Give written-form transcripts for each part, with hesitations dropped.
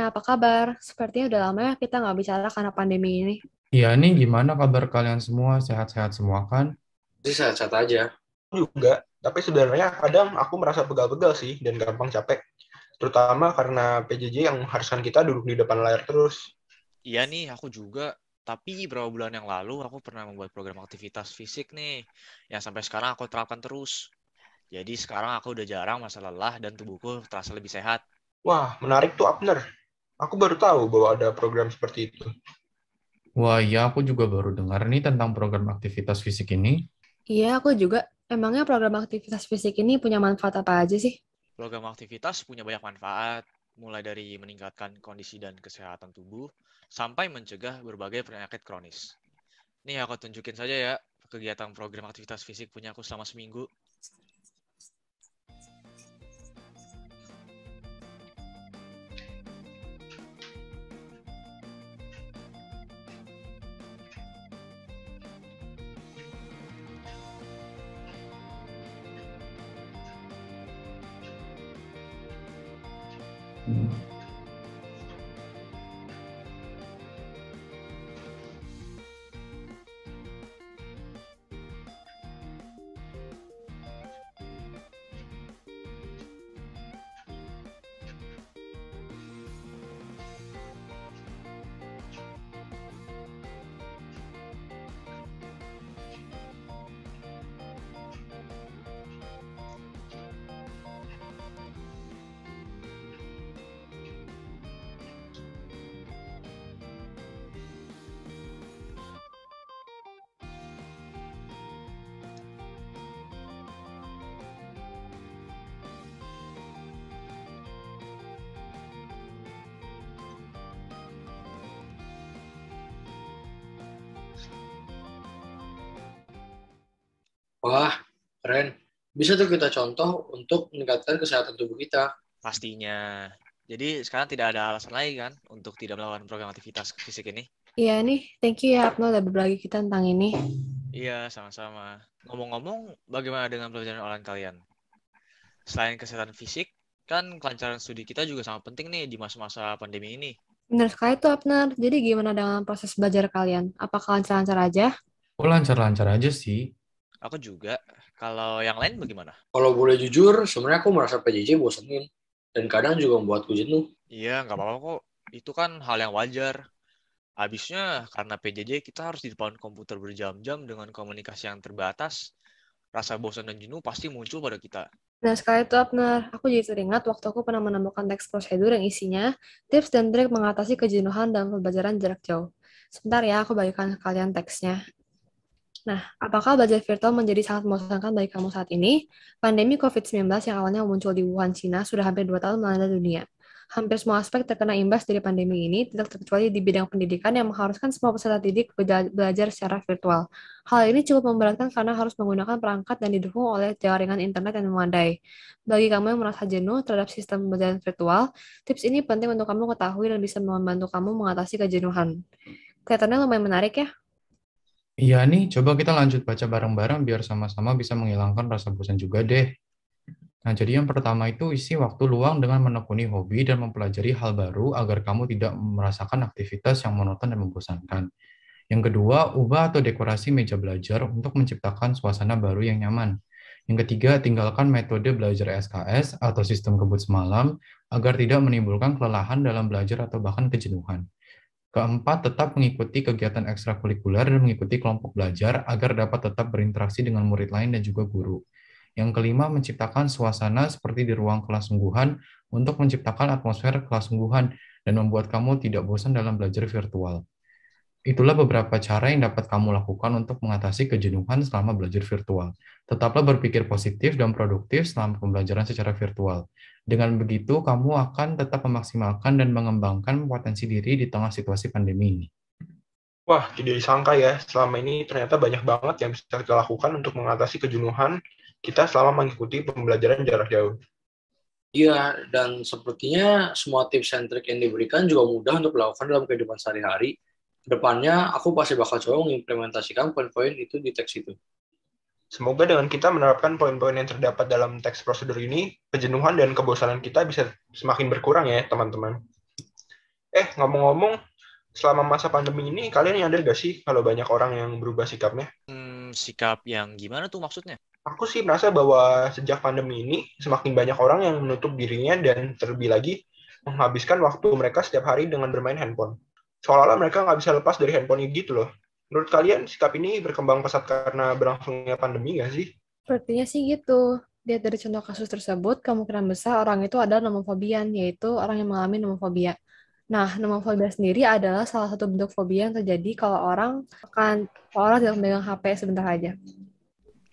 apa kabar? Sepertinya udah lama ya kita nggak bicara karena pandemi ini. Iya nih, gimana kabar kalian semua? Sehat-sehat semua kan? Sih sehat-sehat aja. Juga, tapi sebenarnya kadang aku merasa pegal-pegal sih dan gampang capek. Terutama karena PJJ yang mengharuskan kita duduk di depan layar terus. Iya nih, aku juga. Tapi beberapa bulan yang lalu aku pernah membuat program aktivitas fisik nih, yang sampai sekarang aku terapkan terus. Jadi sekarang aku udah jarang merasa lelah dan tubuhku terasa lebih sehat. Wah, menarik tuh Abner. Aku baru tahu bahwa ada program seperti itu. Wah, iya aku juga baru dengar nih tentang program aktivitas fisik ini. Iya, aku juga. Emangnya program aktivitas fisik ini punya manfaat apa aja sih? Program aktivitas punya banyak manfaat, mulai dari meningkatkan kondisi dan kesehatan tubuh, sampai mencegah berbagai penyakit kronis. Nih aku tunjukin saja ya, kegiatan program aktivitas fisik punya aku selama seminggu. Wah, keren. Bisa tuh kita contoh untuk meningkatkan kesehatan tubuh kita. Pastinya. Jadi sekarang tidak ada alasan lagi kan untuk tidak melakukan program aktivitas fisik ini. Iya nih, thank you ya Abno udah berbagi kita tentang ini. Iya, sama-sama. Ngomong-ngomong, bagaimana dengan pelajaran online kalian? Selain kesehatan fisik, kan kelancaran studi kita juga sangat penting nih di masa-masa pandemi ini. Benar sekali tuh Abner. Jadi gimana dengan proses belajar kalian? Apakah lancar-lancar aja? Oh, lancar-lancar aja sih. Aku juga. Kalau yang lain bagaimana? Kalau boleh jujur, sebenarnya aku merasa PJJ bosenin. Dan kadang juga membuatku jenuh. Iya, nggak apa-apa kok. Itu kan hal yang wajar. Habisnya, karena PJJ kita harus di depan komputer berjam-jam dengan komunikasi yang terbatas. Rasa bosan dan jenuh pasti muncul pada kita. Benar sekali tuh Abner. Aku jadi teringat waktu aku pernah menemukan teks prosedur yang isinya tips dan trik mengatasi kejenuhan dalam pembelajaran jarak jauh. Sebentar ya, aku bagikan ke kalian teksnya. Nah, apakah belajar virtual menjadi sangat membosankan bagi kamu saat ini? Pandemi COVID-19 yang awalnya muncul di Wuhan, Cina, sudah hampir 2 tahun melanda dunia. Hampir semua aspek terkena imbas dari pandemi ini, tidak terkecuali di bidang pendidikan yang mengharuskan semua peserta didik belajar secara virtual. Hal ini cukup memberatkan karena harus menggunakan perangkat dan didukung oleh jaringan internet yang memadai. Bagi kamu yang merasa jenuh terhadap sistem pembelajaran virtual, tips ini penting untuk kamu ketahui dan bisa membantu kamu mengatasi kejenuhan. Kelihatannya lumayan menarik ya? Iya nih, coba kita lanjut baca bareng-bareng biar sama-sama bisa menghilangkan rasa bosan juga deh. Nah, jadi yang pertama itu isi waktu luang dengan menekuni hobi dan mempelajari hal baru agar kamu tidak merasakan aktivitas yang monoton dan membosankan. Yang kedua, ubah atau dekorasi meja belajar untuk menciptakan suasana baru yang nyaman. Yang ketiga, tinggalkan metode belajar SKS atau sistem kebut semalam agar tidak menimbulkan kelelahan dalam belajar atau bahkan kejenuhan. Keempat, tetap mengikuti kegiatan ekstrakurikuler dan mengikuti kelompok belajar agar dapat tetap berinteraksi dengan murid lain dan juga guru. Yang kelima, menciptakan suasana seperti di ruang kelas sungguhan untuk menciptakan atmosfer kelas sungguhan dan membuat kamu tidak bosan dalam belajar virtual. Itulah beberapa cara yang dapat kamu lakukan untuk mengatasi kejenuhan selama belajar virtual. Tetaplah berpikir positif dan produktif selama pembelajaran secara virtual. Dengan begitu, kamu akan tetap memaksimalkan dan mengembangkan potensi diri di tengah situasi pandemi ini. Wah, tidak disangka ya, selama ini ternyata banyak banget yang bisa kita lakukan untuk mengatasi kejenuhan kita selama mengikuti pembelajaran jarak jauh. Iya, dan sepertinya semua tips dan trik yang diberikan juga mudah untuk dilakukan dalam kehidupan sehari-hari. Kedepannya, aku pasti bakal coba mengimplementasikan poin-poin itu di teks itu. Semoga dengan kita menerapkan poin-poin yang terdapat dalam teks prosedur ini, kejenuhan dan kebosanan kita bisa semakin berkurang ya, teman-teman. Ngomong-ngomong, selama masa pandemi ini, kalian nyadar gak sih kalau banyak orang yang berubah sikapnya? Sikap yang gimana tuh maksudnya? Aku sih merasa bahwa sejak pandemi ini, semakin banyak orang yang menutup dirinya dan terlebih lagi menghabiskan waktu mereka setiap hari dengan bermain handphone. Seolah-olah mereka nggak bisa lepas dari handphone gitu loh. Menurut kalian, sikap ini berkembang pesat karena berlangsungnya pandemi nggak sih? Sepertinya sih gitu. Lihat dari contoh kasus tersebut, kemungkinan besar orang itu adalah nomofobian, yaitu orang yang mengalami nomofobia. Nah, nomofobia sendiri adalah salah satu bentuk fobia yang terjadi kalau orang tidak memegang HP sebentar aja.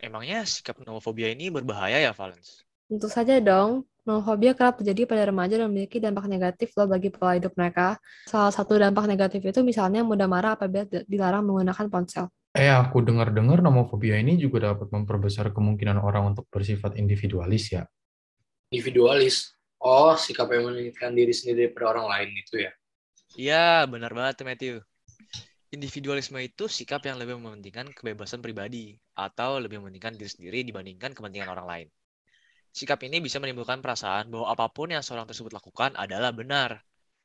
Emangnya sikap nomofobia ini berbahaya ya, Valens? Tentu saja dong, nomofobia kerap terjadi pada remaja dan memiliki dampak negatif loh bagi pola hidup mereka. Salah satu dampak negatif itu misalnya mudah marah apabila dilarang menggunakan ponsel. Aku dengar-dengar nomofobia ini juga dapat memperbesar kemungkinan orang untuk bersifat individualis ya. Individualis. Oh, sikap yang meninggikan diri sendiri daripada orang lain itu ya. Iya, benar banget tuh, Matthew. Individualisme itu sikap yang lebih mementingkan kebebasan pribadi atau lebih mementingkan diri sendiri dibandingkan kepentingan orang lain. Sikap ini bisa menimbulkan perasaan bahwa apapun yang seorang tersebut lakukan adalah benar.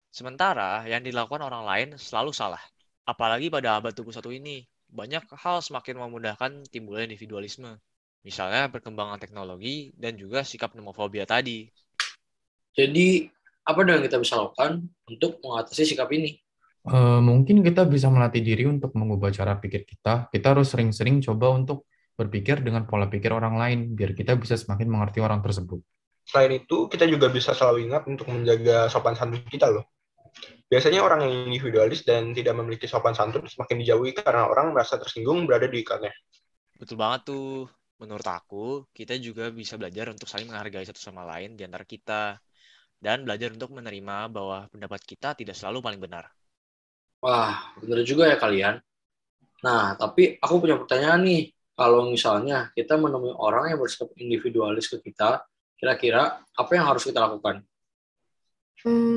Sementara yang dilakukan orang lain selalu salah. Apalagi pada abad 21 ini, banyak hal semakin memudahkan timbulnya individualisme. Misalnya perkembangan teknologi dan juga sikap nomofobia tadi. Jadi, apa yang kita bisa lakukan untuk mengatasi sikap ini? Mungkin kita bisa melatih diri untuk mengubah cara pikir kita. Kita harus sering-sering coba untuk berpikir dengan pola pikir orang lain, biar kita bisa semakin mengerti orang tersebut. Selain itu, kita juga bisa selalu ingat untuk menjaga sopan santun kita loh. Biasanya orang yang individualis dan tidak memiliki sopan santun semakin dijauhi karena orang merasa tersinggung berada di dekatnya. Betul banget tuh. Menurut aku, kita juga bisa belajar untuk saling menghargai satu sama lain di antara kita. Dan belajar untuk menerima bahwa pendapat kita tidak selalu paling benar. Wah, benar juga ya kalian. Nah, tapi aku punya pertanyaan nih. Kalau misalnya kita menemui orang yang bersikap individualis ke kita, kira-kira apa yang harus kita lakukan?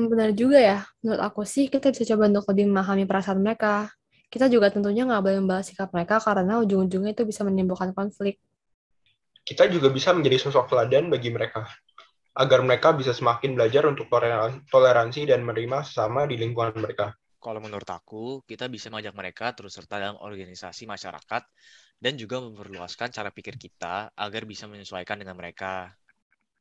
Benar juga ya. Menurut aku sih, kita bisa coba untuk lebih memahami perasaan mereka. Kita juga tentunya nggak boleh membalas sikap mereka karena ujung-ujungnya itu bisa menimbulkan konflik. Kita juga bisa menjadi sosok teladan bagi mereka, agar mereka bisa semakin belajar untuk toleransi dan menerima sesama di lingkungan mereka. Kalau menurut aku, kita bisa mengajak mereka terus serta dalam organisasi masyarakat dan juga memperluaskan cara pikir kita agar bisa menyesuaikan dengan mereka.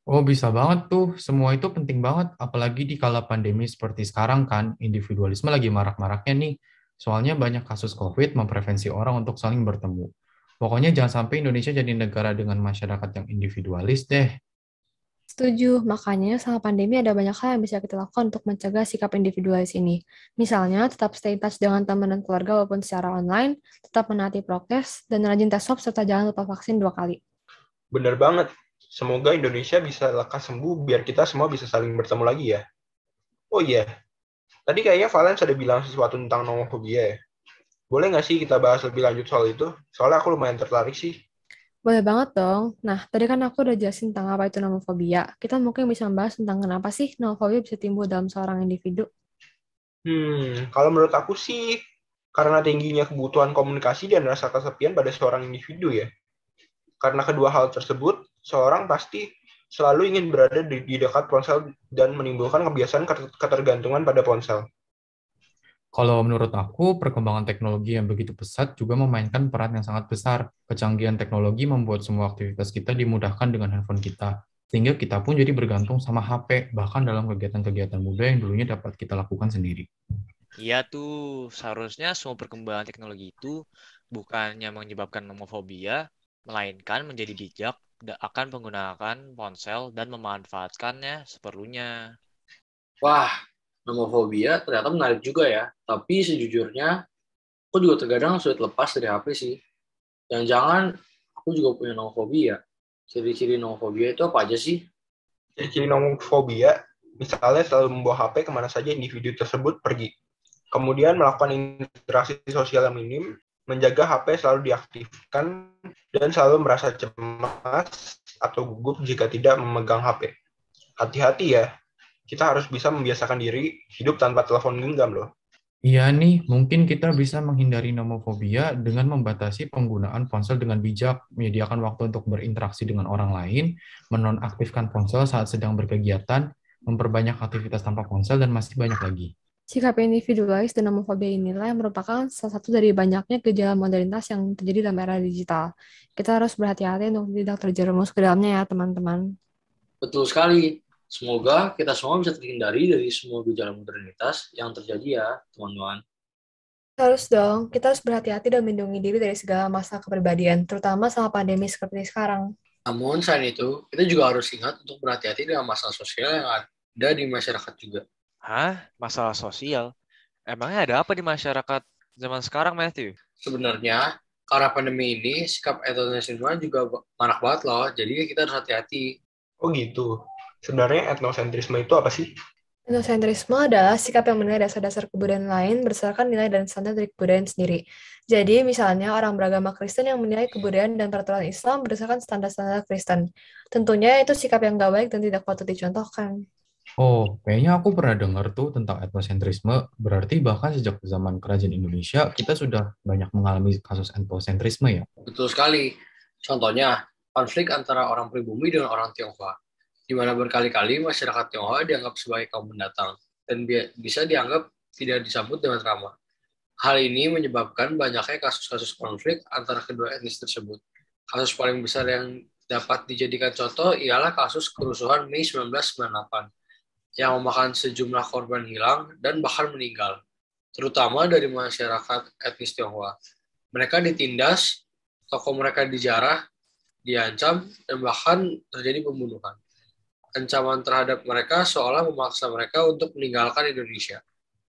Oh, bisa banget tuh. Semua itu penting banget. Apalagi di kala pandemi seperti sekarang kan, individualisme lagi marak-maraknya nih. Soalnya banyak kasus COVID memprevensi orang untuk saling bertemu. Pokoknya jangan sampai Indonesia jadi negara dengan masyarakat yang individualis deh. Setuju, makanya selama pandemi ada banyak hal yang bisa kita lakukan untuk mencegah sikap individualis ini. Misalnya, tetap stay in touch dengan teman dan keluarga walaupun secara online, tetap menaati prokes, dan rajin tes swab serta jangan lupa vaksin 2 kali. Bener banget. Semoga Indonesia bisa lekas sembuh biar kita semua bisa saling bertemu lagi ya. Oh iya, tadi kayaknya Valen ada bilang sesuatu tentang nomofobia ya. Boleh nggak sih kita bahas lebih lanjut soal itu? Soalnya aku lumayan tertarik sih. Boleh banget dong. Nah, tadi kan aku udah jelasin tentang apa itu nomofobia. Kita mungkin bisa membahas tentang kenapa sih nomofobia bisa timbul dalam seorang individu. Kalau menurut aku sih, karena tingginya kebutuhan komunikasi dan rasa kesepian pada seorang individu ya. Karena kedua hal tersebut, seorang pasti selalu ingin berada di dekat ponsel dan menimbulkan kebiasaan ketergantungan pada ponsel. Kalau menurut aku, perkembangan teknologi yang begitu pesat juga memainkan peran yang sangat besar. Kecanggihan teknologi membuat semua aktivitas kita dimudahkan dengan handphone kita, sehingga kita pun jadi bergantung sama HP, bahkan dalam kegiatan-kegiatan mudah yang dulunya dapat kita lakukan sendiri. Iya tuh, seharusnya semua perkembangan teknologi itu bukannya menyebabkan nomofobia, melainkan menjadi bijak akan menggunakan ponsel dan memanfaatkannya seperlunya. Wah, nomofobia ternyata menarik juga ya. Tapi sejujurnya, aku juga terkadang sulit lepas dari HP sih. Jangan-jangan aku juga punya nomofobia. Ciri-ciri nomofobia itu apa aja sih? Ciri-ciri nomofobia, misalnya selalu membawa HP kemana saja individu tersebut pergi. Kemudian melakukan interaksi sosial yang minim, menjaga HP selalu diaktifkan, dan selalu merasa cemas atau gugup jika tidak memegang HP. Hati-hati ya, kita harus bisa membiasakan diri hidup tanpa telepon genggam loh. Iya nih, mungkin kita bisa menghindari nomofobia dengan membatasi penggunaan ponsel dengan bijak, menyediakan waktu untuk berinteraksi dengan orang lain, menonaktifkan ponsel saat sedang berkegiatan, memperbanyak aktivitas tanpa ponsel, dan masih banyak lagi. Sikap individualis dan nomofobia inilah yang merupakan salah satu dari banyaknya gejala modernitas yang terjadi dalam era digital. Kita harus berhati-hati untuk tidak terjerumus ke dalamnya ya, teman-teman. Betul sekali. Semoga kita semua bisa terhindari dari semua gejala modernitas yang terjadi ya, teman-teman. Harus dong, kita harus berhati-hati dan melindungi diri dari segala masalah kepribadian, terutama sama pandemi seperti sekarang. Namun, selain itu, kita juga harus ingat untuk berhati-hati dengan masalah sosial yang ada di masyarakat juga. Hah? Masalah sosial? Emangnya ada apa di masyarakat zaman sekarang, Matthew? Sebenarnya, karena pandemi ini, sikap etnosentrisme juga marak banget loh, jadi kita harus hati-hati. Oh gitu. Sebenarnya etnosentrisme itu apa sih? Etnosentrisme adalah sikap yang menilai dasar-dasar kebudayaan lain berdasarkan nilai dan standar dari kebudayaan sendiri. Jadi, misalnya orang beragama Kristen yang menilai kebudayaan dan peraturan Islam berdasarkan standar-standar Kristen. Tentunya itu sikap yang gak baik dan tidak patut dicontohkan. Oh, kayaknya aku pernah dengar tuh tentang etnosentrisme. Berarti bahkan sejak zaman kerajaan Indonesia, kita sudah banyak mengalami kasus etnosentrisme ya? Betul sekali. Contohnya, konflik antara orang pribumi dengan orang Tionghoa, di mana berkali-kali masyarakat Tionghoa dianggap sebagai kaum pendatang dan bisa dianggap tidak disambut dengan ramah. Hal ini menyebabkan banyaknya kasus-kasus konflik antara kedua etnis tersebut. Kasus paling besar yang dapat dijadikan contoh ialah kasus kerusuhan Mei 1998 yang memakan sejumlah korban hilang dan bahkan meninggal, terutama dari masyarakat etnis Tionghoa. Mereka ditindas, toko mereka dijarah, diancam, dan bahkan terjadi pembunuhan. Ancaman terhadap mereka seolah memaksa mereka untuk meninggalkan Indonesia.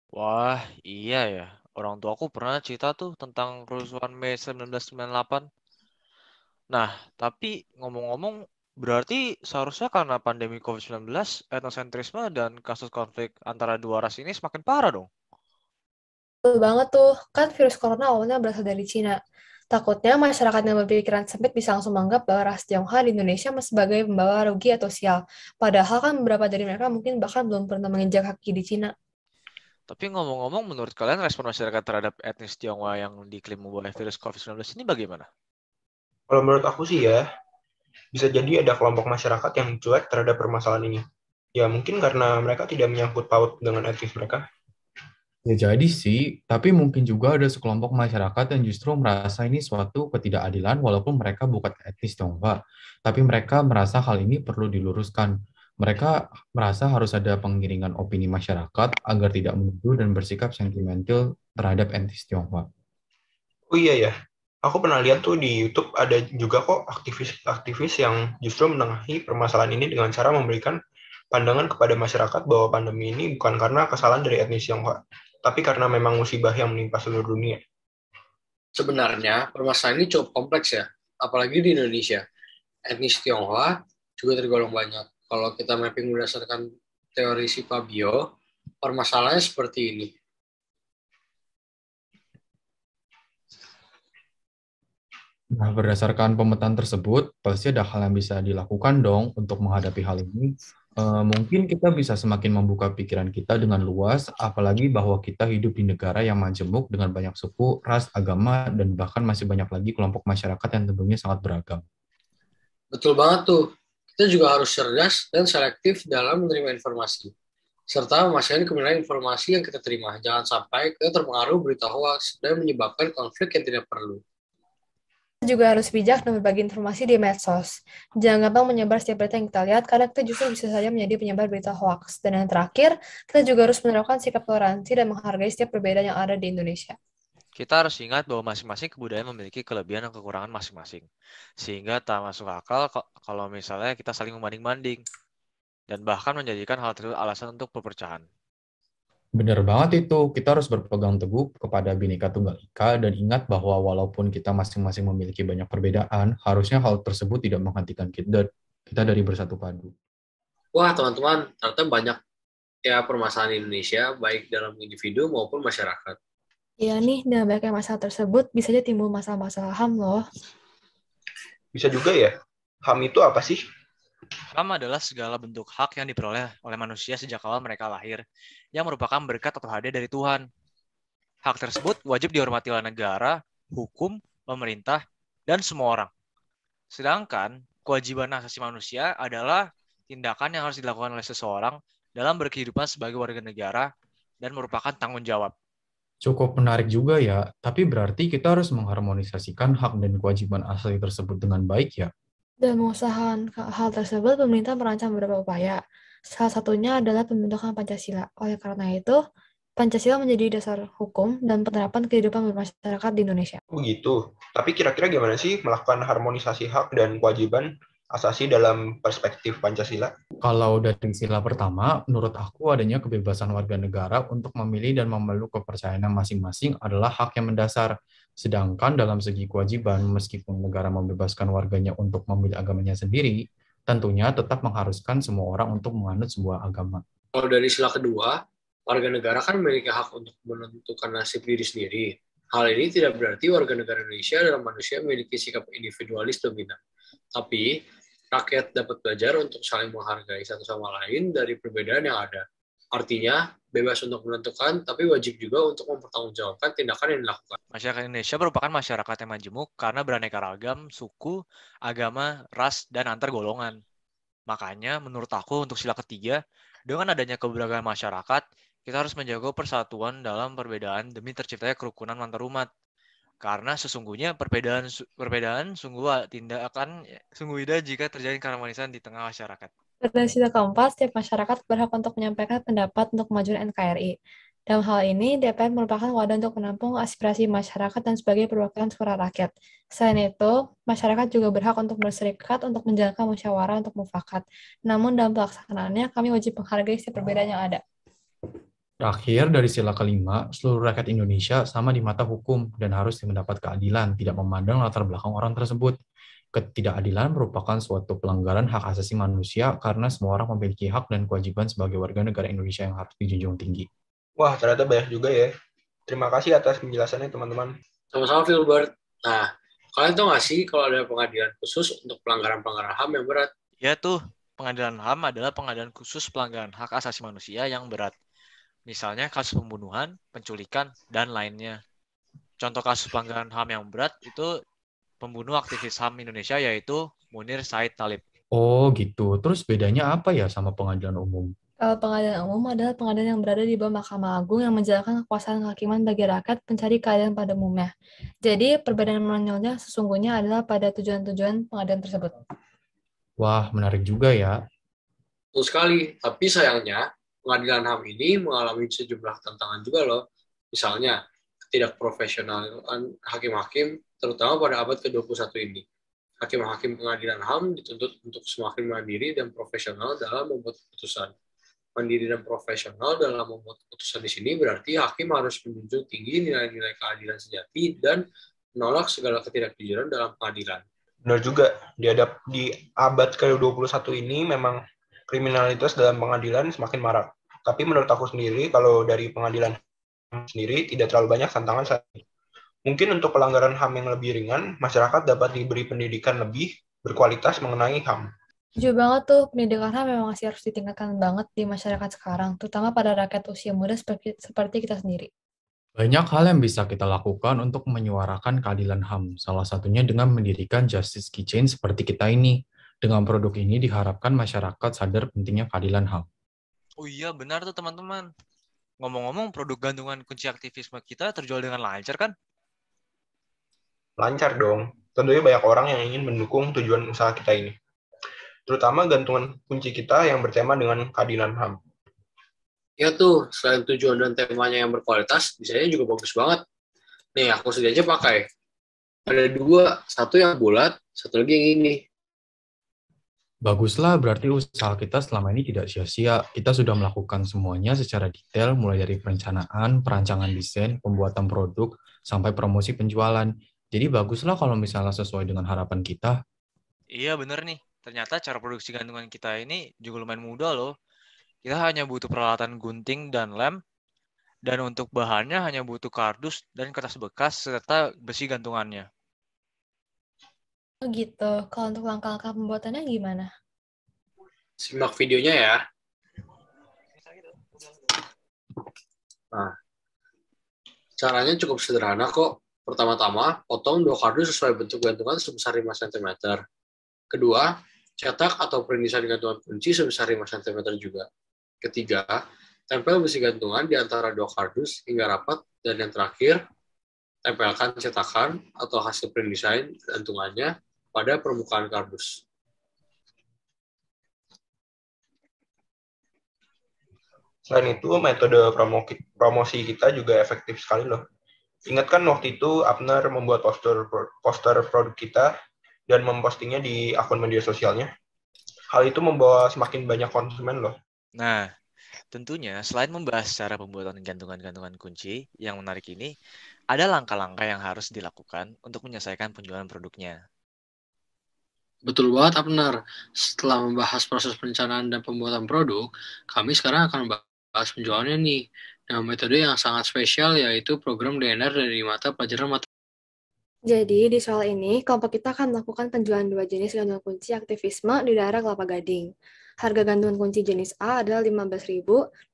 Wah, iya ya. Orang tua aku pernah cerita tuh tentang kerusuhan Mei 1998. Nah, tapi ngomong-ngomong, berarti seharusnya karena pandemi COVID-19, etnosentrisme dan kasus konflik antara dua ras ini semakin parah dong. Betul banget tuh, kan virus corona awalnya berasal dari Cina. Takutnya masyarakat yang berpikiran sempit bisa langsung menganggap bahwa ras Tionghoa di Indonesia sebagai pembawa rugi atau sial. Padahal kan beberapa dari mereka mungkin bahkan belum pernah menginjak kaki di Cina. Tapi ngomong-ngomong, menurut kalian respon masyarakat terhadap etnis Tionghoa yang diklaim membawa virus COVID-19 ini bagaimana? Kalau menurut aku sih ya, bisa jadi ada kelompok masyarakat yang cuek terhadap permasalahan ini. Ya mungkin karena mereka tidak menyangkut paut dengan etnis mereka. Ya jadi sih, tapi mungkin juga ada sekelompok masyarakat yang justru merasa ini suatu ketidakadilan walaupun mereka bukan etnis Tionghoa. Tapi mereka merasa hal ini perlu diluruskan. Mereka merasa harus ada pengiringan opini masyarakat agar tidak menuduh dan bersikap sentimental terhadap etnis Tionghoa. Oh iya ya, aku pernah lihat tuh di YouTube ada juga kok aktivis-aktivis yang justru menengahi permasalahan ini dengan cara memberikan pandangan kepada masyarakat bahwa pandemi ini bukan karena kesalahan dari etnis Tionghoa, tapi karena memang musibah yang menimpa seluruh dunia. Sebenarnya, permasalahan ini cukup kompleks ya, apalagi di Indonesia. Etnis Tionghoa juga tergolong banyak. Kalau kita mapping berdasarkan teori si Fabio, permasalahannya seperti ini. Nah, berdasarkan pemetaan tersebut, pasti ada hal yang bisa dilakukan dong untuk menghadapi hal ini. Mungkin kita bisa semakin membuka pikiran kita dengan luas, apalagi bahwa kita hidup di negara yang majemuk dengan banyak suku, ras, agama, dan bahkan masih banyak lagi kelompok masyarakat yang tentunya sangat beragam. Betul banget tuh. Kita juga harus cerdas dan selektif dalam menerima informasi, serta memastikan kebenaran informasi yang kita terima. Jangan sampai kita terpengaruh berita hoax dan menyebabkan konflik yang tidak perlu. Kita juga harus bijak dan berbagi informasi di medsos. Jangan gampang menyebar setiap berita yang kita lihat, karena kita justru bisa saja menjadi penyebar berita hoax. Dan yang terakhir, kita juga harus menerapkan sikap toleransi dan menghargai setiap perbedaan yang ada di Indonesia. Kita harus ingat bahwa masing-masing kebudayaan memiliki kelebihan dan kekurangan masing-masing. Sehingga tak masuk akal kalau misalnya kita saling membanding-banding. Dan bahkan menjadikan hal tersebut alasan untuk perpecahan. Benar banget itu, kita harus berpegang teguh kepada Bhinneka Tunggal Ika dan ingat bahwa walaupun kita masing-masing memiliki banyak perbedaan, harusnya hal tersebut tidak menghentikan kita dari bersatu padu. Wah, teman-teman, ternyata banyak ya permasalahan di Indonesia, baik dalam individu maupun masyarakat. Iya nih, dengan banyaknya masalah tersebut, bisa aja timbul masalah-masalah HAM loh. Bisa juga ya, HAM itu apa sih? HAM adalah segala bentuk hak yang diperoleh oleh manusia sejak awal mereka lahir, yang merupakan berkat atau hadiah dari Tuhan. Hak tersebut wajib dihormati oleh negara, hukum, pemerintah, dan semua orang. Sedangkan, kewajiban asasi manusia adalah tindakan yang harus dilakukan oleh seseorang dalam berkehidupan sebagai warga negara dan merupakan tanggung jawab. Cukup menarik juga ya, tapi berarti kita harus mengharmonisasikan hak dan kewajiban asli tersebut dengan baik ya. Dan mengusahakan hal tersebut, pemerintah merancang beberapa upaya. Salah satunya adalah pembentukan Pancasila. Oleh karena itu, Pancasila menjadi dasar hukum dan penerapan kehidupan bermasyarakat di Indonesia. Begitu. Tapi kira-kira gimana sih melakukan harmonisasi hak dan kewajiban asasi dalam perspektif Pancasila? Kalau dari sila pertama, menurut aku adanya kebebasan warga negara untuk memilih dan memeluk kepercayaan masing-masing adalah hak yang mendasar. Sedangkan dalam segi kewajiban, meskipun negara membebaskan warganya untuk memilih agamanya sendiri, tentunya tetap mengharuskan semua orang untuk menganut sebuah agama. Kalau dari sila kedua, warga negara kan memiliki hak untuk menentukan nasib diri sendiri. Hal ini tidak berarti warga negara Indonesia adalah manusia memiliki sikap individualis dominan. Tapi, rakyat dapat belajar untuk saling menghargai satu sama lain dari perbedaan yang ada. Artinya, bebas untuk menentukan, tapi wajib juga untuk mempertanggungjawabkan tindakan yang dilakukan. Masyarakat Indonesia merupakan masyarakat yang majemuk karena beraneka ragam, suku, agama, ras, dan antar golongan. Makanya, menurut aku untuk sila ketiga, dengan adanya keberagaman masyarakat, kita harus menjaga persatuan dalam perbedaan demi terciptanya kerukunan antar umat. Karena sesungguhnya perbedaan sungguh indah jika terjadi keharmonisan di tengah masyarakat. Pada sila keempat, setiap masyarakat berhak untuk menyampaikan pendapat untuk kemajuan NKRI. Dalam hal ini, DPR merupakan wadah untuk menampung aspirasi masyarakat dan sebagai perwakilan suara rakyat. Selain itu, masyarakat juga berhak untuk berserikat untuk menjalankan musyawarah untuk mufakat. Namun dalam pelaksanaannya, kami wajib menghargai setiap perbedaan yang ada. Terakhir, dari sila kelima, seluruh rakyat Indonesia sama di mata hukum dan harus mendapat keadilan, tidak memandang latar belakang orang tersebut. Ketidakadilan merupakan suatu pelanggaran hak asasi manusia karena semua orang memiliki hak dan kewajiban sebagai warga negara Indonesia yang harus dijunjung tinggi. Wah, ternyata banyak juga ya. Terima kasih atas penjelasannya, teman-teman. Sama-sama, Filbert. Nah, kalian tahu nggak sih kalau ada pengadilan khusus untuk pelanggaran-pelanggaran HAM yang berat? Ya tuh, pengadilan HAM adalah pengadilan khusus pelanggaran hak asasi manusia yang berat. Misalnya kasus pembunuhan, penculikan, dan lainnya. Contoh kasus pelanggaran HAM yang berat itu pembunuh aktivis HAM Indonesia yaitu Munir Said Talib. Oh gitu, terus bedanya apa ya sama pengadilan umum? Kalau pengadilan umum adalah pengadilan yang berada di bawah Mahkamah Agung yang menjalankan kekuasaan kehakiman bagi rakyat pencari keadilan pada umumnya. Jadi, perbedaan menonjolnya sesungguhnya adalah pada tujuan-tujuan pengadilan tersebut. Wah, menarik juga ya. Betul sekali, tapi sayangnya pengadilan HAM ini mengalami sejumlah tantangan juga loh. Misalnya, ketidakprofesionalan hakim-hakim, terutama pada abad ke-21 ini. Hakim-hakim pengadilan HAM dituntut untuk semakin mandiri dan profesional dalam membuat keputusan. Mandiri dan profesional dalam membuat keputusan di sini berarti hakim harus menjunjung tinggi nilai-nilai keadilan sejati dan menolak segala ketidakjujuran dalam pengadilan. Benar juga, di abad ke-21 ini memang kriminalitas dalam pengadilan semakin marak. Tapi menurut aku sendiri, kalau dari pengadilan sendiri tidak terlalu banyak tantangan saat ini. Mungkin untuk pelanggaran HAM yang lebih ringan, masyarakat dapat diberi pendidikan lebih berkualitas mengenai HAM. Jujur banget tuh, pendidikan HAM memang masih harus ditingkatkan banget di masyarakat sekarang, terutama pada rakyat usia muda seperti kita sendiri. Banyak hal yang bisa kita lakukan untuk menyuarakan keadilan HAM, salah satunya dengan mendirikan Justice Keychain seperti kita ini. Dengan produk ini diharapkan masyarakat sadar pentingnya keadilan HAM. Oh iya, benar tuh teman-teman. Ngomong-ngomong, produk gantungan kunci aktivisme kita terjual dengan lancar kan? Lancar dong. Tentunya banyak orang yang ingin mendukung tujuan usaha kita ini. Terutama gantungan kunci kita yang bertema dengan keadilan HAM. Ya tuh, selain tujuan dan temanya yang berkualitas, desainnya juga bagus banget. Nih, aku sendiri aja pakai. Ada dua, satu yang bulat, satu lagi yang ini. Baguslah, berarti usaha kita selama ini tidak sia-sia. Kita sudah melakukan semuanya secara detail, mulai dari perencanaan, perancangan desain, pembuatan produk, sampai promosi penjualan. Jadi baguslah kalau misalnya sesuai dengan harapan kita. Iya bener nih, ternyata cara produksi gantungan kita ini juga lumayan mudah loh. Kita hanya butuh peralatan gunting dan lem, dan untuk bahannya hanya butuh kardus dan kertas bekas serta besi gantungannya. Oh gitu, kalau untuk langkah-langkah pembuatannya gimana? Simak videonya ya. Nah, caranya cukup sederhana kok. Pertama-tama, potong 2 kardus sesuai bentuk gantungan sebesar 5 cm. Kedua, cetak atau print desain gantungan kunci sebesar 5 cm juga. Ketiga, Tempel besi gantungan di antara dua kardus hingga rapat, dan yang terakhir, tempelkan cetakan atau hasil print design gantungannya pada permukaan kardus. Selain itu, metode promosi kita juga efektif sekali loh. Ingat kan waktu itu Abner membuat poster produk kita dan mempostingnya di akun media sosialnya. Hal itu membawa semakin banyak konsumen loh. Nah, tentunya selain membahas cara pembuatan gantungan-gantungan kunci yang menarik ini, ada langkah-langkah yang harus dilakukan untuk menyelesaikan penjualan produknya. Betul banget, Abner. Setelah membahas proses perencanaan dan pembuatan produk, kami sekarang akan membahas penjualannya nih, dengan metode yang sangat spesial, yaitu program DNR dari mata pelajaran matematika. Jadi, di soal ini, kelompok kita akan melakukan penjualan dua jenis gantungan kunci aktivisme di daerah Kelapa Gading. Harga gantungan kunci jenis A adalah 15.000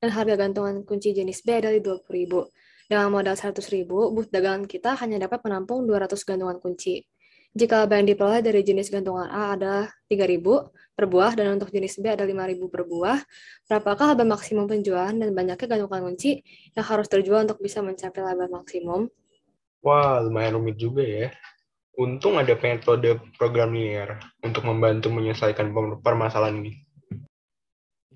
dan harga gantungan kunci jenis B adalah 20.000. Dengan modal 100.000, booth dagangan kita hanya dapat menampung 200 gantungan kunci. Jika laba yang diperoleh dari jenis gantungan A adalah 3.000 per buah dan untuk jenis B ada 5.000 per buah, berapakah laba maksimum penjualan dan banyaknya gantungan kunci yang harus terjual untuk bisa mencapai laba maksimum? Wah, lumayan rumit juga ya. Untung ada metode program linear untuk membantu menyelesaikan permasalahan ini.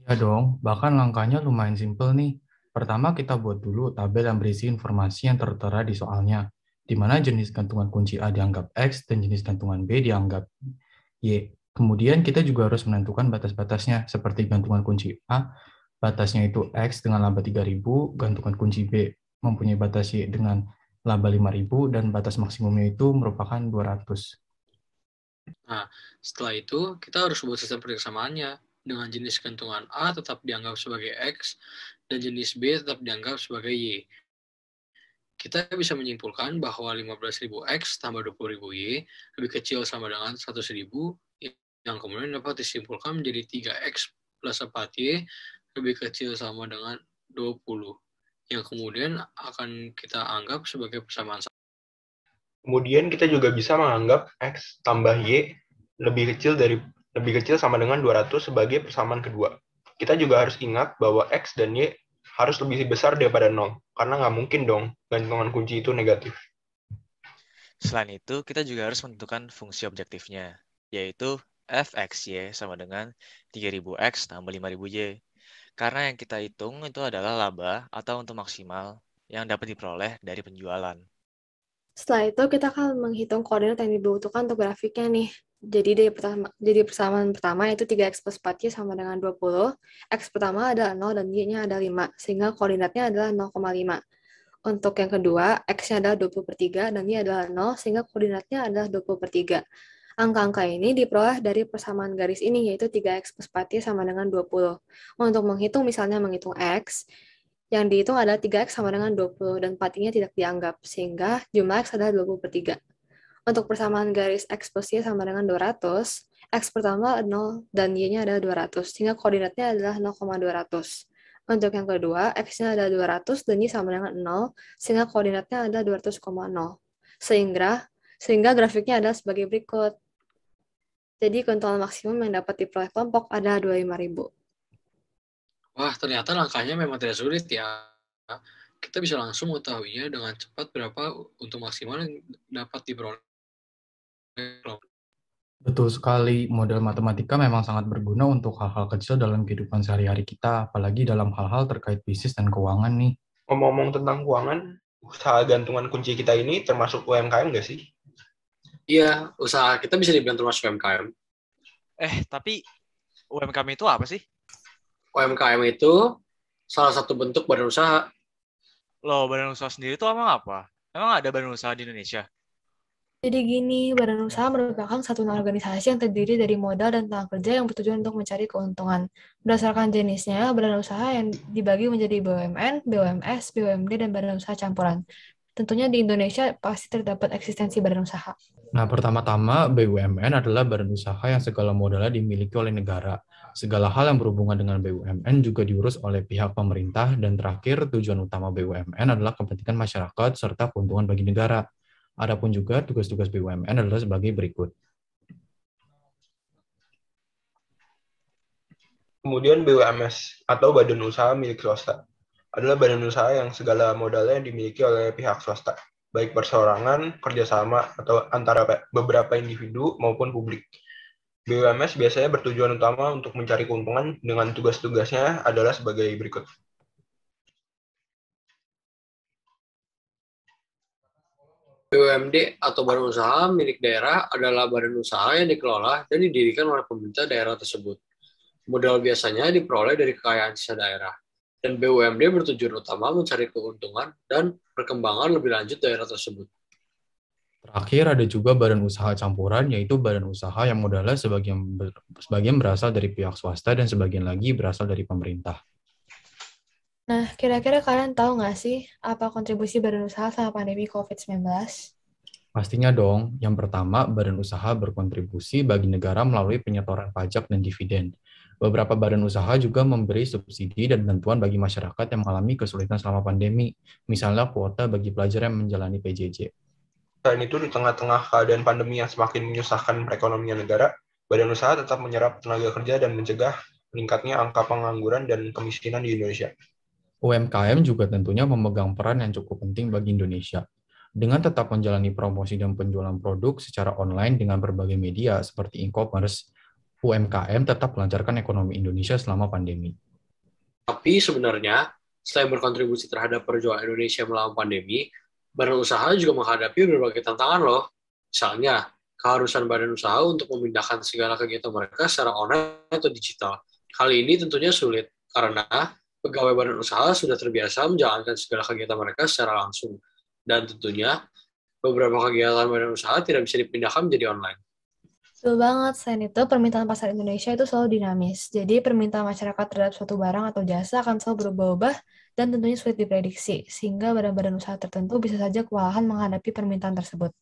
Ya dong, bahkan langkahnya lumayan simpel nih. Pertama, kita buat dulu tabel yang berisi informasi yang tertera di soalnya, di mana jenis gantungan kunci A dianggap X dan jenis gantungan B dianggap Y. Kemudian kita juga harus menentukan batas-batasnya, seperti gantungan kunci A, batasnya itu X dengan laba 3.000, gantungan kunci B mempunyai batas Y dengan laba 5.000, dan batas maksimumnya itu merupakan 200. Nah, setelah itu, kita harus buat sistem persamaan-nya. Dengan jenis gantungan A tetap dianggap sebagai X, dan jenis B tetap dianggap sebagai Y. Kita bisa menyimpulkan bahwa 15.000 X tambah 20.000 Y lebih kecil sama dengan 100.000, yang kemudian dapat disimpulkan menjadi 3X plus 4Y lebih kecil sama dengan 20, yang kemudian akan kita anggap sebagai persamaan. Kemudian kita juga bisa menganggap X tambah Y lebih kecil sama dengan 200 sebagai persamaan kedua. Kita juga harus ingat bahwa X dan Y harus lebih besar daripada 0, karena nggak mungkin dong gantungan kunci itu negatif. Selain itu, kita juga harus menentukan fungsi objektifnya, yaitu Fxy sama dengan 3.000x tambah 5.000y. Karena yang kita hitung itu adalah laba atau untung maksimal yang dapat diperoleh dari penjualan. Setelah itu, kita akan menghitung koordinat yang dibutuhkan untuk grafiknya nih. Jadi persamaan pertama yaitu 3x plus 4y sama dengan 20. X pertama adalah 0 dan y-nya adalah 5, sehingga koordinatnya adalah 0,5. Untuk yang kedua, x-nya adalah 20 per 3 dan y adalah 0, sehingga koordinatnya adalah 20 per 3. Angka-angka ini diperoleh dari persamaan garis ini, yaitu 3x plus 4y sama dengan 20. Untuk menghitung x, yang dihitung adalah 3x sama dengan 20 dan 4y-nya tidak dianggap, sehingga jumlah x adalah 20 per 3. Untuk persamaan garis x plus y sama dengan 200, x pertama 0 dan y-nya adalah 200, sehingga koordinatnya adalah 0,200. Untuk yang kedua, x-nya adalah 200 dan y sama dengan 0, sehingga koordinatnya adalah 200,0. Sehingga grafiknya adalah sebagai berikut. Jadi keuntungan maksimum yang dapat diperoleh kelompok adalah 25.000. Wah, ternyata langkahnya memang tidak sulit ya. Kita bisa langsung mengetahuinya dengan cepat berapa untung maksimal yang dapat diperoleh. Betul sekali, model matematika memang sangat berguna untuk hal-hal kecil dalam kehidupan sehari-hari kita, apalagi dalam hal-hal terkait bisnis dan keuangan nih. Ngomong-ngomong tentang keuangan, usaha gantungan kunci kita ini termasuk UMKM nggak sih? Iya, usaha kita bisa dibilang termasuk UMKM. Tapi UMKM itu apa sih? UMKM itu salah satu bentuk badan usaha. Loh, badan usaha sendiri itu emang apa? Emang ada badan usaha di Indonesia? Jadi gini, badan usaha merupakan satuan organisasi yang terdiri dari modal dan tenaga kerja yang bertujuan untuk mencari keuntungan. Berdasarkan jenisnya, badan usaha yang dibagi menjadi BUMN, BUMS, BUMD, dan badan usaha campuran. Tentunya di Indonesia pasti terdapat eksistensi badan usaha. Nah, pertama-tama BUMN adalah badan usaha yang segala modalnya dimiliki oleh negara. Segala hal yang berhubungan dengan BUMN juga diurus oleh pihak pemerintah, dan terakhir, tujuan utama BUMN adalah kepentingan masyarakat serta keuntungan bagi negara. Adapun juga tugas-tugas BUMN adalah sebagai berikut. Kemudian BUMS atau Badan Usaha Milik Swasta adalah badan usaha yang segala modalnya dimiliki oleh pihak swasta, baik perseorangan, kerjasama, atau antara beberapa individu maupun publik. BUMS biasanya bertujuan utama untuk mencari keuntungan dengan tugas-tugasnya adalah sebagai berikut. BUMD atau badan usaha milik daerah adalah badan usaha yang dikelola dan didirikan oleh pemerintah daerah tersebut. Modal biasanya diperoleh dari kekayaan sisa daerah. Dan BUMD bertujuan utama mencari keuntungan dan perkembangan lebih lanjut daerah tersebut. Terakhir ada juga badan usaha campuran, yaitu badan usaha yang modalnya sebagian berasal dari pihak swasta dan sebagian lagi berasal dari pemerintah. Nah, kira-kira kalian tahu nggak sih apa kontribusi badan usaha sama pandemi COVID-19? Pastinya dong, yang pertama, badan usaha berkontribusi bagi negara melalui penyetoran pajak dan dividen. Beberapa badan usaha juga memberi subsidi dan bantuan bagi masyarakat yang mengalami kesulitan selama pandemi, misalnya kuota bagi pelajar yang menjalani PJJ. Selain itu, di tengah-tengah keadaan pandemi yang semakin menyusahkan perekonomian negara, badan usaha tetap menyerap tenaga kerja dan mencegah meningkatnya angka pengangguran dan kemiskinan di Indonesia. UMKM juga tentunya memegang peran yang cukup penting bagi Indonesia. Dengan tetap menjalani promosi dan penjualan produk secara online dengan berbagai media seperti e-commerce, UMKM tetap melancarkan ekonomi Indonesia selama pandemi. Tapi sebenarnya, selain berkontribusi terhadap perjuangan Indonesia melawan pandemi, badan usaha juga menghadapi berbagai tantangan loh. Misalnya, keharusan badan usaha untuk memindahkan segala kegiatan mereka secara online atau digital. Hal ini tentunya sulit, karena pegawai badan usaha sudah terbiasa menjalankan segala kegiatan mereka secara langsung. Dan tentunya, beberapa kegiatan badan usaha tidak bisa dipindahkan menjadi online. Betul banget. Selain itu, permintaan pasar Indonesia itu selalu dinamis. Jadi, permintaan masyarakat terhadap suatu barang atau jasa akan selalu berubah-ubah dan tentunya sulit diprediksi, sehingga badan-badan usaha tertentu bisa saja kewalahan menghadapi permintaan tersebut.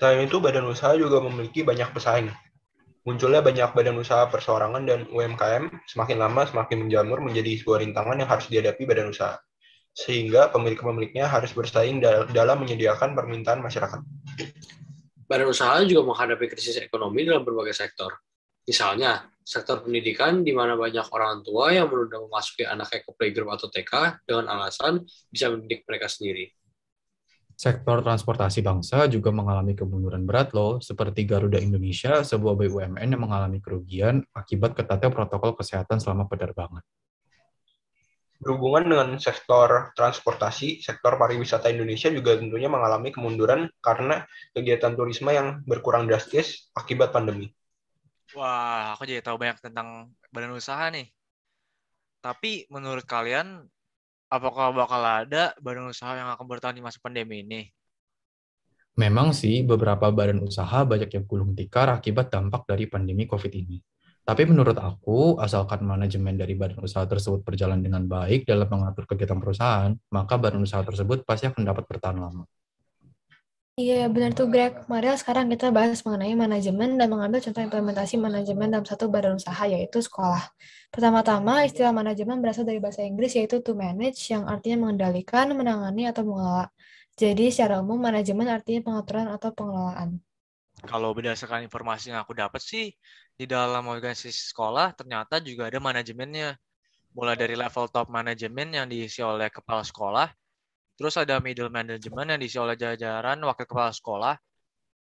Selain itu, badan usaha juga memiliki banyak pesaing. Munculnya banyak badan usaha perseorangan dan UMKM semakin lama semakin menjamur menjadi sebuah rintangan yang harus dihadapi badan usaha. Sehingga pemilik-pemiliknya harus bersaing dalam menyediakan permintaan masyarakat. Badan usaha juga menghadapi krisis ekonomi dalam berbagai sektor. Misalnya, sektor pendidikan di mana banyak orang tua yang menunda memasuki anaknya ke playgroup atau TK dengan alasan bisa mendidik mereka sendiri. Sektor transportasi bangsa juga mengalami kemunduran berat loh, seperti Garuda Indonesia, sebuah BUMN yang mengalami kerugian akibat ketatnya protokol kesehatan selama penerbangan. Berhubungan dengan sektor transportasi, sektor pariwisata Indonesia juga tentunya mengalami kemunduran karena kegiatan turisme yang berkurang drastis akibat pandemi. Wah, aku jadi tahu banyak tentang badan usaha nih. Tapi menurut kalian, apakah bakal ada badan usaha yang akan bertahan di masa pandemi ini? Memang sih, beberapa badan usaha banyak yang gulung tikar akibat dampak dari pandemi COVID ini. Tapi menurut aku, asalkan manajemen dari badan usaha tersebut berjalan dengan baik dalam mengatur kegiatan perusahaan, maka badan usaha tersebut pasti akan dapat bertahan lama. Iya, benar tuh Greg. Mari sekarang kita bahas mengenai manajemen dan mengambil contoh implementasi manajemen dalam satu badan usaha, yaitu sekolah. Pertama-tama, istilah manajemen berasal dari bahasa Inggris, yaitu to manage, yang artinya mengendalikan, menangani, atau mengelola. Jadi, secara umum, manajemen artinya pengaturan atau pengelolaan. Kalau berdasarkan informasi yang aku dapat sih, di dalam organisasi sekolah ternyata juga ada manajemennya. Mulai dari level top manajemen yang diisi oleh kepala sekolah, terus ada middle management yang diisi oleh jajaran wakil kepala sekolah,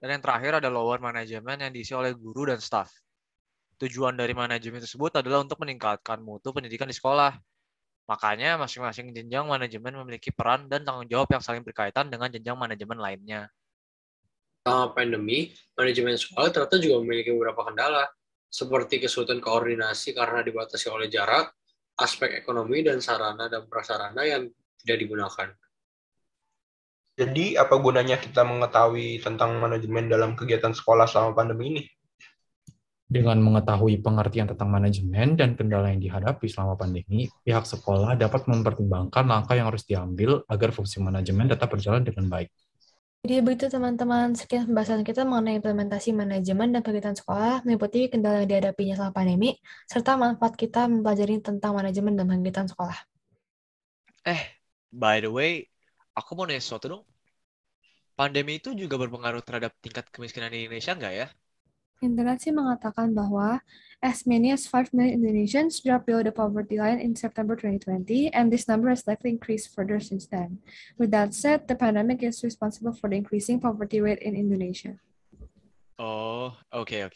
dan yang terakhir ada lower management yang diisi oleh guru dan staff. Tujuan dari manajemen tersebut adalah untuk meningkatkan mutu pendidikan di sekolah. Makanya masing-masing jenjang manajemen memiliki peran dan tanggung jawab yang saling berkaitan dengan jenjang manajemen lainnya. Selama pandemi, manajemen sekolah ternyata juga memiliki beberapa kendala, seperti kesulitan koordinasi karena dibatasi oleh jarak, aspek ekonomi, dan sarana dan prasarana yang tidak digunakan. Jadi, apa gunanya kita mengetahui tentang manajemen dalam kegiatan sekolah selama pandemi ini? Dengan mengetahui pengertian tentang manajemen dan kendala yang dihadapi selama pandemi, pihak sekolah dapat mempertimbangkan langkah yang harus diambil agar fungsi manajemen tetap berjalan dengan baik. Jadi begitu teman-teman, sekian pembahasan kita mengenai implementasi manajemen dan kegiatan sekolah, meliputi kendala yang dihadapinya selama pandemi, serta manfaat kita mempelajari tentang manajemen dan kegiatan sekolah. By the way, aku mau nanya sesuatu dong. Pandemi itu juga berpengaruh terhadap tingkat kemiskinan di Indonesia nggak ya? Internet sih mengatakan bahwa as many as 5 million Indonesians dropped below the poverty line in September 2020, and this number has likely increased further since then. With that said, the pandemic is responsible for the increasing poverty rate in Indonesia. Oh, okay.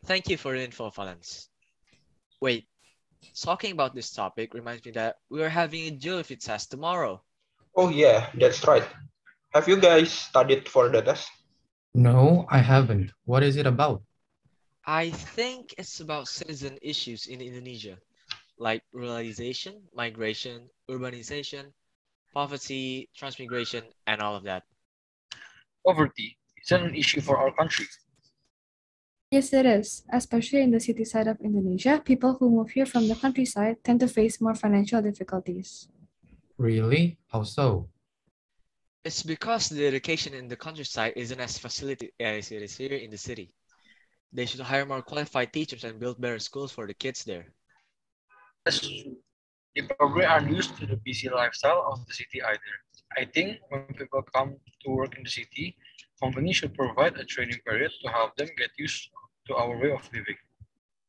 Thank you for the info, Valens. Wait, talking about this topic reminds me that we are having a geography test tomorrow. Oh yeah, that's right. Have you guys studied for the test? No, I haven't. What is it about? I think it's about citizen issues in Indonesia, like ruralization, migration, urbanization, poverty, transmigration, and all of that. Poverty is an issue for our country. Yes, it is. Especially in the city side of Indonesia, people who move here from the countryside tend to face more financial difficulties. Really? How so? It's because the education in the countryside isn't as facilitated as it is here in the city. They should hire more qualified teachers and build better schools for the kids there. That's true. They probably aren't used to the busy lifestyle of the city either. I think when people come to work in the city, companies should provide a training period to help them get used to our way of living.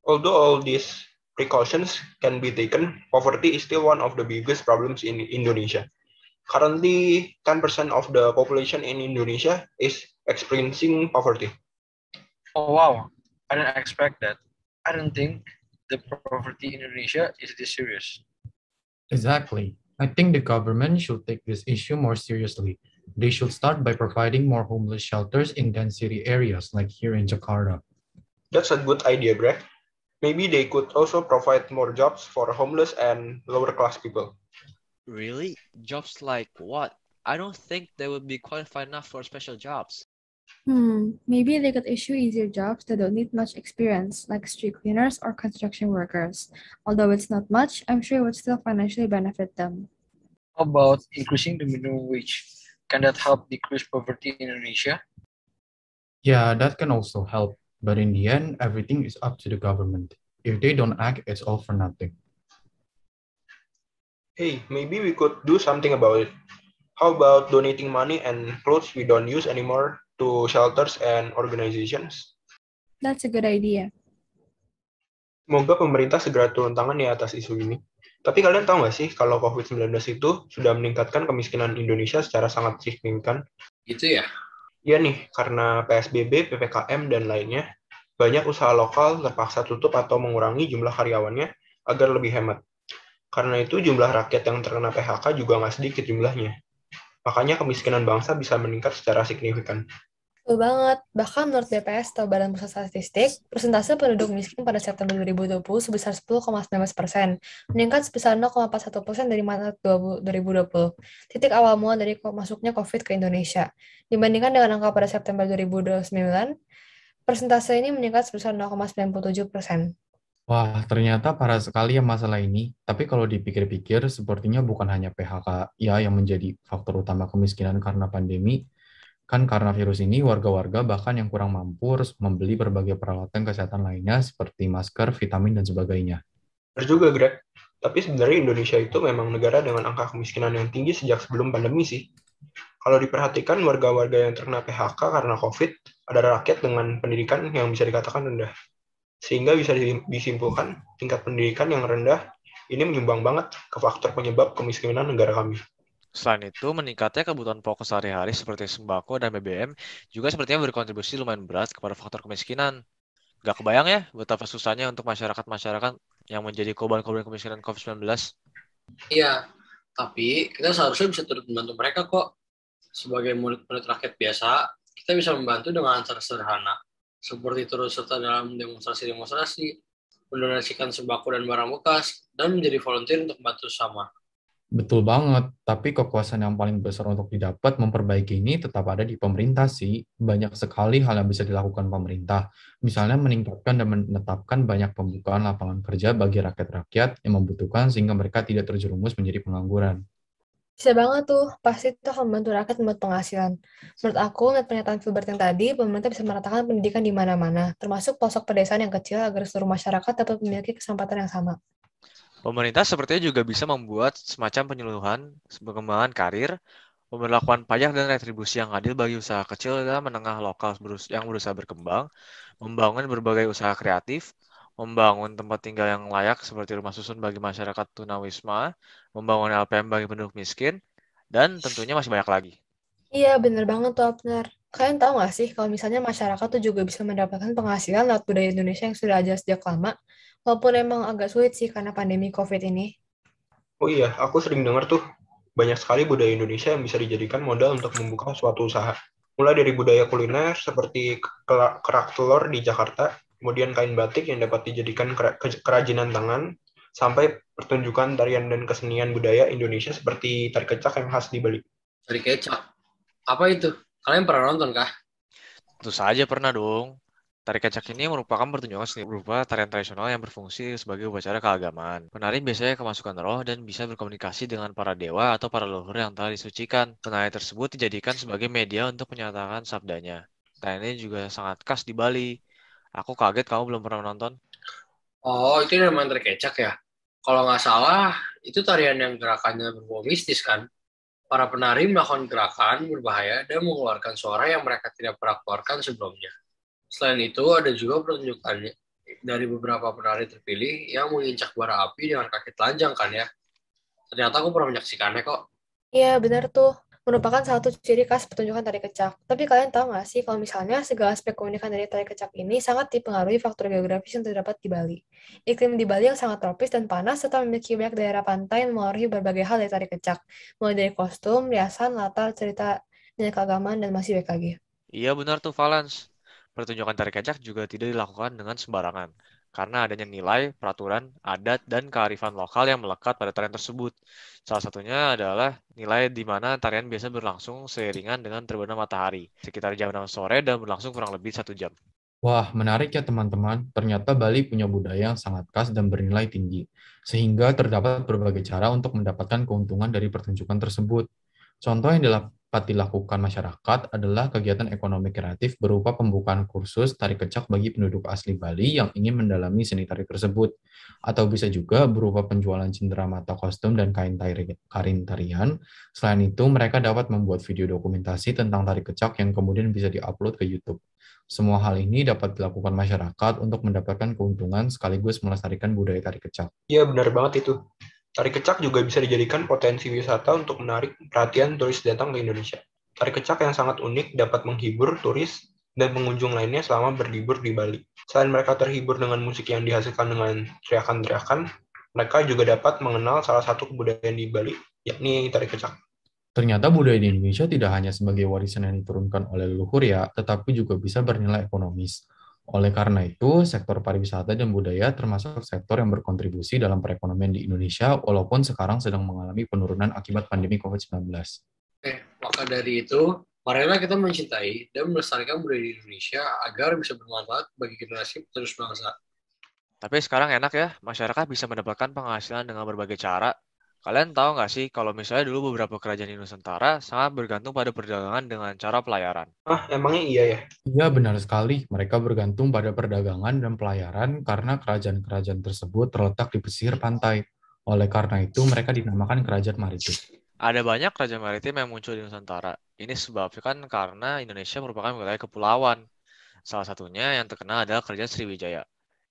Although all these precautions can be taken, poverty is still one of the biggest problems in Indonesia. Currently, 10% of the population in Indonesia is experiencing poverty. Oh wow, I didn't expect that. I don't think the poverty in Indonesia is this serious. Exactly. I think the government should take this issue more seriously. They should start by providing more homeless shelters in dense city areas like here in Jakarta. That's a good idea, Greg. Maybe they could also provide more jobs for homeless and lower class people. Really? Jobs like what? I don't think they would be qualified enough for special jobs. Maybe they could issue easier jobs that don't need much experience, like street cleaners or construction workers. Although it's not much, I'm sure it would still financially benefit them. How about increasing the minimum wage? Can that help decrease poverty in Indonesia? Yeah, that can also help. But in the end, everything is up to the government. If they don't act, it's all for nothing. Hey, maybe we could do something about it. How about donating money and clothes we don't use anymore to shelters and organizations? That's a good idea. Semoga pemerintah segera turun tangan di atas isu ini. Tapi kalian tahu nggak sih kalau COVID-19 itu sudah meningkatkan kemiskinan Indonesia secara sangat signifikan? Gitu ya? Iya nih, karena PSBB, PPKM, dan lainnya, banyak usaha lokal terpaksa tutup atau mengurangi jumlah karyawannya agar lebih hemat. Karena itu jumlah rakyat yang terkena PHK juga nggak sedikit jumlahnya. Makanya kemiskinan bangsa bisa meningkat secara signifikan. Betul banget. Bahkan menurut BPS atau Badan Pusat Statistik, persentase penduduk miskin pada September 2020 sebesar 10,19%, meningkat sebesar 0,41% dari Maret 2020, titik awal mula dari masuknya COVID ke Indonesia. Dibandingkan dengan angka pada September 2029, persentase ini meningkat sebesar 0,97%. Wah, ternyata parah sekali ya masalah ini. Tapi kalau dipikir-pikir, sepertinya bukan hanya PHK ya yang menjadi faktor utama kemiskinan karena pandemi. Kan karena virus ini, warga-warga bahkan yang kurang mampu harus membeli berbagai peralatan kesehatan lainnya seperti masker, vitamin, dan sebagainya. Benar juga, Greg. Tapi sebenarnya Indonesia itu memang negara dengan angka kemiskinan yang tinggi sejak sebelum pandemi sih. Kalau diperhatikan, warga-warga yang terkena PHK karena COVID adalah rakyat dengan pendidikan yang bisa dikatakan rendah. Sehingga bisa disimpulkan tingkat pendidikan yang rendah ini menyumbang banget ke faktor penyebab kemiskinan negara kami. Selain itu, meningkatnya kebutuhan pokok sehari-hari seperti sembako dan BBM juga sepertinya berkontribusi lumayan berat kepada faktor kemiskinan. Gak kebayang ya betapa susahnya untuk masyarakat-masyarakat yang menjadi korban-korban kemiskinan COVID-19. Iya, tapi kita seharusnya bisa turut membantu mereka kok. Sebagai murid-murid rakyat biasa, kita bisa membantu dengan cara sederhana, seperti turut serta dalam demonstrasi-demonstrasi, mendonasikan sembako dan barang bekas, dan menjadi volunteer untuk membantu sama. Betul banget, tapi kekuasaan yang paling besar untuk didapat memperbaiki ini tetap ada di pemerintah sih. Banyak sekali hal yang bisa dilakukan pemerintah. Misalnya meningkatkan dan menetapkan banyak pembukaan lapangan kerja bagi rakyat-rakyat yang membutuhkan sehingga mereka tidak terjerumus menjadi pengangguran. Bisa banget tuh, pasti itu akan membantu rakyat membuat penghasilan. Menurut aku, lihat pernyataan Filbert yang tadi, pemerintah bisa meratakan pendidikan di mana-mana, termasuk pelosok pedesaan yang kecil agar seluruh masyarakat dapat memiliki kesempatan yang sama. Pemerintah sepertinya juga bisa membuat semacam penyuluhan, pengembangan karir, Pemberlakuan pajak dan retribusi yang adil bagi usaha kecil dan menengah lokal yang berusaha berkembang, membangun berbagai usaha kreatif, membangun tempat tinggal yang layak seperti rumah susun bagi masyarakat tunawisma, membangun LPM bagi penduduk miskin, dan tentunya masih banyak lagi. Iya, bener banget tuh, Abner. Kalian tahu nggak sih kalau misalnya masyarakat tuh juga bisa mendapatkan penghasilan lewat budaya Indonesia yang sudah ada sejak lama, walaupun emang agak sulit sih karena pandemi COVID ini. Oh iya, aku sering dengar tuh, banyak sekali budaya Indonesia yang bisa dijadikan modal untuk membuka suatu usaha. Mulai dari budaya kuliner seperti kerak telur di Jakarta, kemudian kain batik yang dapat dijadikan kerajinan tangan, sampai pertunjukan tarian dan kesenian budaya Indonesia seperti tari kecak yang khas di Bali. Tari kecak. Apa itu? Kalian pernah nonton kah? Tentu saja pernah dong. Tari kecak ini merupakan pertunjukan seni berupa tarian tradisional yang berfungsi sebagai upacara keagamaan. Penari biasanya kemasukan roh dan bisa berkomunikasi dengan para dewa atau para leluhur yang telah disucikan. Penari tersebut dijadikan sebagai media untuk menyatakan sabdanya. Tarian ini juga sangat khas di Bali. Aku kaget kamu belum pernah menonton. Oh, itu namanya tari kecak ya? Kalau nggak salah, itu tarian yang gerakannya berbau mistis kan? Para penari melakukan gerakan berbahaya dan mengeluarkan suara yang mereka tidak pernah keluarkan sebelumnya. Selain itu, ada juga pertunjukan dari beberapa penari terpilih yang menginjak bara api dengan kaki telanjang kan ya. Ternyata aku pernah menyaksikannya kok. Iya, benar tuh. Merupakan salah satu ciri khas pertunjukan tari kecak. Tapi kalian tahu nggak sih kalau misalnya segala aspek keunikan dari tari kecak ini sangat dipengaruhi faktor geografis yang terdapat di Bali. Iklim di Bali yang sangat tropis dan panas serta memiliki banyak daerah pantai yang mempengaruhi berbagai hal dari tari kecak. Mulai dari kostum, riasan, latar, cerita, nilai keagamaan, dan masih banyak lagi. Iya benar tuh Valens. Pertunjukan tari kecak juga tidak dilakukan dengan sembarangan, karena adanya nilai, peraturan, adat, dan kearifan lokal yang melekat pada tarian tersebut. Salah satunya adalah nilai di mana tarian biasa berlangsung seiringan dengan terbenam matahari, sekitar jam 6 sore dan berlangsung kurang lebih 1 jam. Wah, menarik ya teman-teman. Ternyata Bali punya budaya yang sangat khas dan bernilai tinggi, sehingga terdapat berbagai cara untuk mendapatkan keuntungan dari pertunjukan tersebut. Contoh yang dapat dilakukan masyarakat adalah kegiatan ekonomi kreatif berupa pembukaan kursus tari kecak bagi penduduk asli Bali yang ingin mendalami seni tari tersebut. Atau bisa juga berupa penjualan cenderamata kostum dan kain tarian. Selain itu, mereka dapat membuat video dokumentasi tentang tari kecak yang kemudian bisa diupload ke YouTube. Semua hal ini dapat dilakukan masyarakat untuk mendapatkan keuntungan sekaligus melestarikan budaya tari kecak. Iya, benar banget itu. Tari kecak juga bisa dijadikan potensi wisata untuk menarik perhatian turis datang ke Indonesia. Tari kecak yang sangat unik dapat menghibur turis dan pengunjung lainnya selama berlibur di Bali. Selain mereka terhibur dengan musik yang dihasilkan dengan teriakan-teriakan, mereka juga dapat mengenal salah satu kebudayaan di Bali, yakni tari kecak. Ternyata budaya di Indonesia tidak hanya sebagai warisan yang diturunkan oleh leluhur ya, tetapi juga bisa bernilai ekonomis. Oleh karena itu, sektor pariwisata dan budaya termasuk sektor yang berkontribusi dalam perekonomian di Indonesia, walaupun sekarang sedang mengalami penurunan akibat pandemi COVID-19. Maka dari itu, marilah kita mencintai dan melestarikan budaya di Indonesia agar bisa bermanfaat bagi generasi penerus bangsa. Tapi sekarang enak ya, masyarakat bisa mendapatkan penghasilan dengan berbagai cara. Kalian tahu nggak sih kalau misalnya dulu beberapa kerajaan di Nusantara sangat bergantung pada perdagangan dengan cara pelayaran? Emangnya iya ya? Iya, benar sekali. Mereka bergantung pada perdagangan dan pelayaran karena kerajaan-kerajaan tersebut terletak di pesisir pantai. Oleh karena itu, mereka dinamakan kerajaan maritim. Ada banyak kerajaan maritim yang muncul di Nusantara. Ini sebabkan karena Indonesia merupakan wilayah kepulauan. Salah satunya yang terkenal adalah Kerajaan Sriwijaya,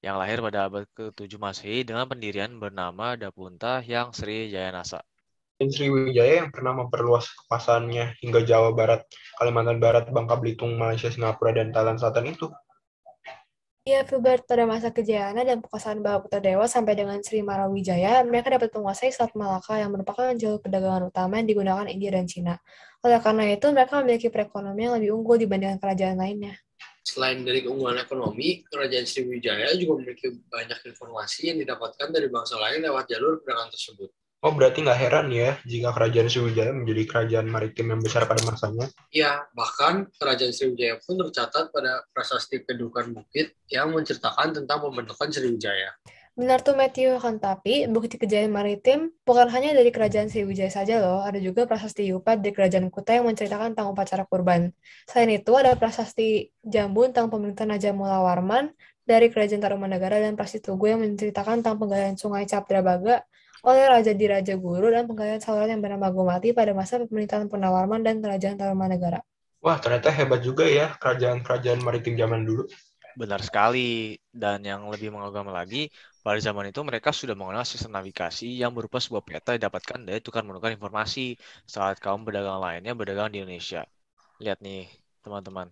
yang lahir pada abad ke-7 Masehi dengan pendirian bernama Dapunta Hyang Sri Jayanasa. Dan Sriwijaya yang pernah memperluas kekuasaannya hingga Jawa Barat, Kalimantan Barat, Bangka Belitung, Malaysia, Singapura, dan Thailand Selatan itu. Iya, Filbert, pada masa kejayaannya dan kekuasaan Balaputradewa sampai dengan Sri Marawijaya, mereka dapat menguasai Selat Malaka yang merupakan jalur perdagangan utama yang digunakan India dan Cina. Oleh karena itu, mereka memiliki perekonomian yang lebih unggul dibandingkan kerajaan lainnya. Selain dari keunggulan ekonomi, Kerajaan Sriwijaya juga memiliki banyak informasi yang didapatkan dari bangsa lain lewat jalur perdagangan tersebut. Oh, berarti nggak heran ya jika Kerajaan Sriwijaya menjadi kerajaan maritim yang besar pada masanya. Ya, bahkan Kerajaan Sriwijaya pun tercatat pada prasasti Kedukan Bukit yang menceritakan tentang pembentukan Sriwijaya. Benar tuh Matthew, kan tapi bukti kejayaan maritim bukan hanya dari Kerajaan Sriwijaya saja loh, ada juga prasasti Yupat dari Kerajaan Kuta yang menceritakan tentang upacara kurban. Selain itu ada prasasti Jambun tentang pemerintahan Raja Mula Warman dari Kerajaan Tarumanagara dan prasasti Tugu yang menceritakan tentang penggalian Sungai Caprabaga oleh Raja Diraja Guru dan penggalian saluran yang bernama Gomati pada masa pemerintahan Purnawarman dan Kerajaan Tarumanegara. Wah, ternyata hebat juga ya kerajaan-kerajaan maritim zaman dulu. Benar sekali. Dan yang lebih mengagum lagi, pada zaman itu mereka sudah mengenal sistem navigasi yang berupa sebuah peta yang didapatkan dari tukar-menukar informasi saat kaum pedagang lainnya berdagang di Indonesia. Lihat nih, teman-teman.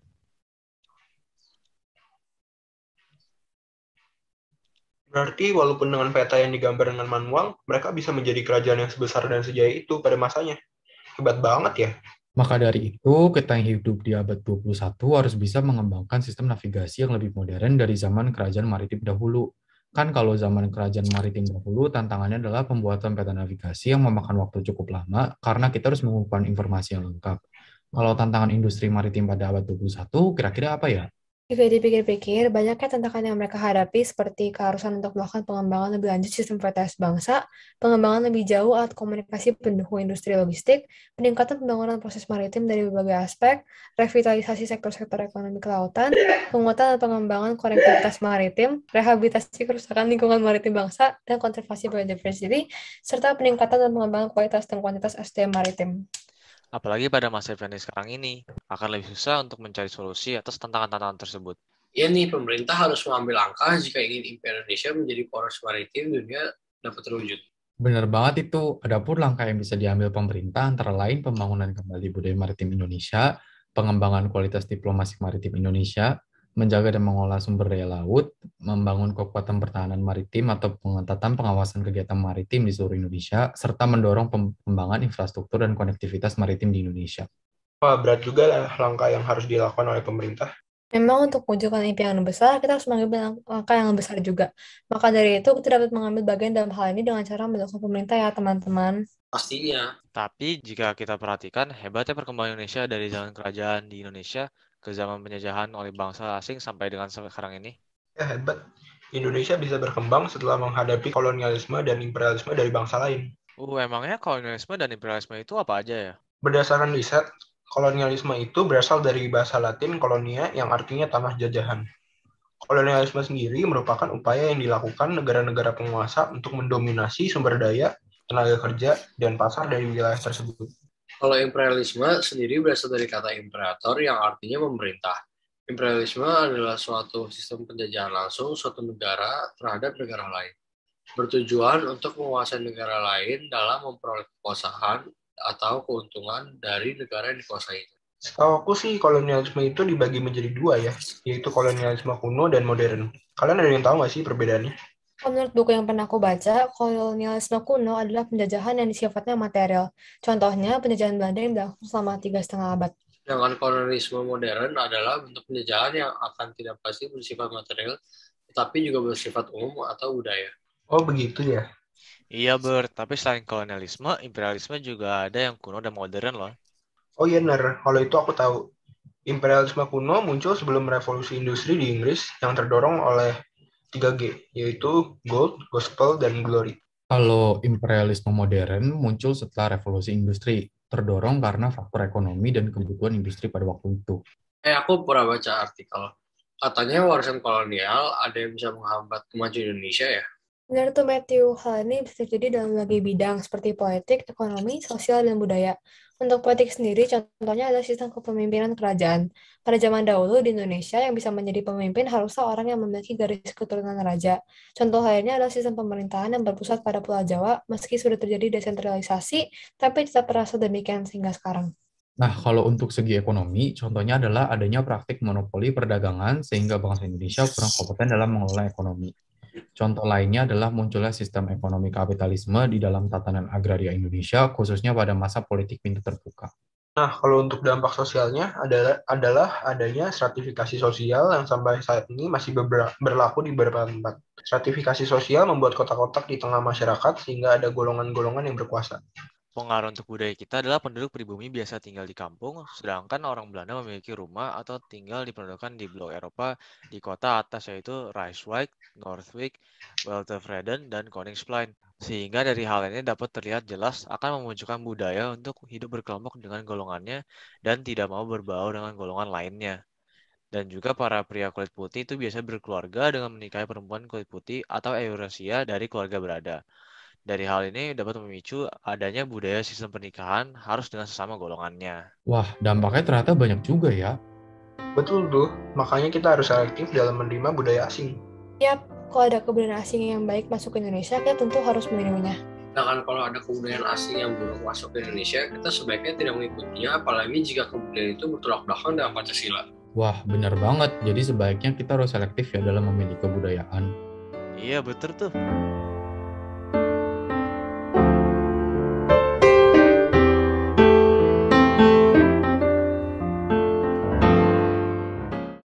Berarti walaupun dengan peta yang digambar dengan manual, mereka bisa menjadi kerajaan yang sebesar dan sejaya itu pada masanya. Hebat banget ya. Maka dari itu, kita yang hidup di abad 21 harus bisa mengembangkan sistem navigasi yang lebih modern dari zaman kerajaan maritim dahulu. Kan kalau zaman kerajaan maritim dahulu, tantangannya adalah pembuatan peta navigasi yang memakan waktu cukup lama karena kita harus mengumpulkan informasi yang lengkap. Kalau tantangan industri maritim pada abad 21, kira-kira apa ya? Jika dipikir-pikir, banyaknya tantangan yang mereka hadapi seperti keharusan untuk melakukan pengembangan lebih lanjut sistem VTS bangsa, pengembangan lebih jauh alat komunikasi pendukung industri logistik, peningkatan pembangunan proses maritim dari berbagai aspek, revitalisasi sektor-sektor ekonomi kelautan, penguatan dan pengembangan konektivitas maritim, rehabilitasi kerusakan lingkungan maritim bangsa, dan konservasi biodiversity, serta peningkatan dan pengembangan kualitas dan kuantitas SDM maritim. Apalagi pada masa event sekarang ini, akan lebih susah untuk mencari solusi atas tantangan-tantangan tersebut. Ya nih, pemerintah harus mengambil langkah jika ingin impian Indonesia menjadi poros maritim dunia dapat terwujud. Benar banget itu. Ada pun langkah yang bisa diambil pemerintah antara lain pembangunan kembali budaya maritim Indonesia, pengembangan kualitas diplomasi maritim Indonesia, menjaga dan mengolah sumber daya laut, membangun kekuatan pertahanan maritim atau pengetatan pengawasan kegiatan maritim di seluruh Indonesia, serta mendorong pengembangan infrastruktur dan konektivitas maritim di Indonesia. Wah, berat juga lah langkah yang harus dilakukan oleh pemerintah. Memang untuk mewujudkan impian yang besar, kita harus mengambil langkah yang besar juga. Maka dari itu, kita dapat mengambil bagian dalam hal ini dengan cara mendukung pemerintah ya, teman-teman. Pastinya. Tapi jika kita perhatikan hebatnya perkembangan Indonesia dari zaman kerajaan di Indonesia ke zaman penjajahan oleh bangsa asing sampai dengan sekarang ini. Ya, hebat. Indonesia bisa berkembang setelah menghadapi kolonialisme dan imperialisme dari bangsa lain. Emangnya kolonialisme dan imperialisme itu apa aja ya? Berdasarkan riset, kolonialisme itu berasal dari bahasa Latin kolonia yang artinya tanah jajahan. Kolonialisme sendiri merupakan upaya yang dilakukan negara-negara penguasa untuk mendominasi sumber daya, tenaga kerja, dan pasar dari wilayah tersebut. Kalau imperialisme sendiri berasal dari kata imperator yang artinya memerintah. Imperialisme adalah suatu sistem penjajahan langsung suatu negara terhadap negara lain, bertujuan untuk menguasai negara lain dalam memperoleh kekuasaan atau keuntungan dari negara yang dikuasai. Setahu aku sih kolonialisme itu dibagi menjadi dua ya, yaitu kolonialisme kuno dan modern. Kalian ada yang tahu nggak sih perbedaannya? Menurut buku yang pernah aku baca, kolonialisme kuno adalah penjajahan yang sifatnya material. Contohnya, penjajahan Belanda yang berlangsung selama 3,5 abad. Sedangkan kolonialisme modern adalah bentuk penjajahan yang akan tidak pasti bersifat material, tetapi juga bersifat umum atau budaya. Oh, begitu ya. Iya, tapi selain kolonialisme, imperialisme juga ada yang kuno dan modern loh. Oh iya, benar. Kalau itu aku tahu. Imperialisme kuno muncul sebelum revolusi industri di Inggris yang terdorong oleh 3G, yaitu Gold, Gospel, dan Glory. Kalau imperialisme modern muncul setelah revolusi industri, terdorong karena faktor ekonomi dan kebutuhan industri pada waktu itu. Aku pernah baca artikel. Katanya warisan kolonial ada yang bisa menghambat kemajuan Indonesia ya. Benar tuh Matthew, hal ini bisa terjadi dalam berbagai bidang seperti politik, ekonomi, sosial, dan budaya. Untuk politik sendiri, contohnya adalah sistem kepemimpinan kerajaan. Pada zaman dahulu di Indonesia, yang bisa menjadi pemimpin haruslah orang yang memiliki garis keturunan raja. Contoh lainnya adalah sistem pemerintahan yang berpusat pada Pulau Jawa, meski sudah terjadi desentralisasi, tapi tetap terasa demikian sehingga sekarang. Nah, kalau untuk segi ekonomi, contohnya adalah adanya praktik monopoli perdagangan sehingga bangsa Indonesia kurang kompeten dalam mengelola ekonomi. Contoh lainnya adalah munculnya sistem ekonomi kapitalisme di dalam tatanan agraria Indonesia, khususnya pada masa politik pintu terbuka. Nah, kalau untuk dampak sosialnya adalah adanya stratifikasi sosial yang sampai saat ini masih berlaku di beberapa tempat. Stratifikasi sosial membuat kotak-kotak di tengah masyarakat sehingga ada golongan-golongan yang berkuasa. Pengaruh untuk budaya kita adalah penduduk pribumi biasa tinggal di kampung, sedangkan orang Belanda memiliki rumah atau tinggal di pendudukan di blok Eropa di kota atas yaitu Rijswijk, Noordwijk, Weltevreden, dan Koningsplein. Sehingga dari hal ini dapat terlihat jelas akan memunculkan budaya untuk hidup berkelompok dengan golongannya dan tidak mau berbaur dengan golongan lainnya. Dan juga para pria kulit putih itu biasa berkeluarga dengan menikahi perempuan kulit putih atau Eurasia dari keluarga berada. Dari hal ini dapat memicu adanya budaya sistem pernikahan harus dengan sesama golongannya. Wah, dampaknya ternyata banyak juga ya. Betul tuh, makanya kita harus selektif dalam menerima budaya asing. Yap, kalau ada kebudayaan asing yang baik masuk ke Indonesia, kita tentu harus menerimanya. Sedangkan kalau ada kebudayaan asing yang buruk masuk ke Indonesia, kita sebaiknya tidak mengikutinya, apalagi jika kebudayaan itu bertolak belakang dengan Pancasila. Wah, benar banget. Jadi sebaiknya kita harus selektif ya dalam memilih kebudayaan. Iya, betul tuh.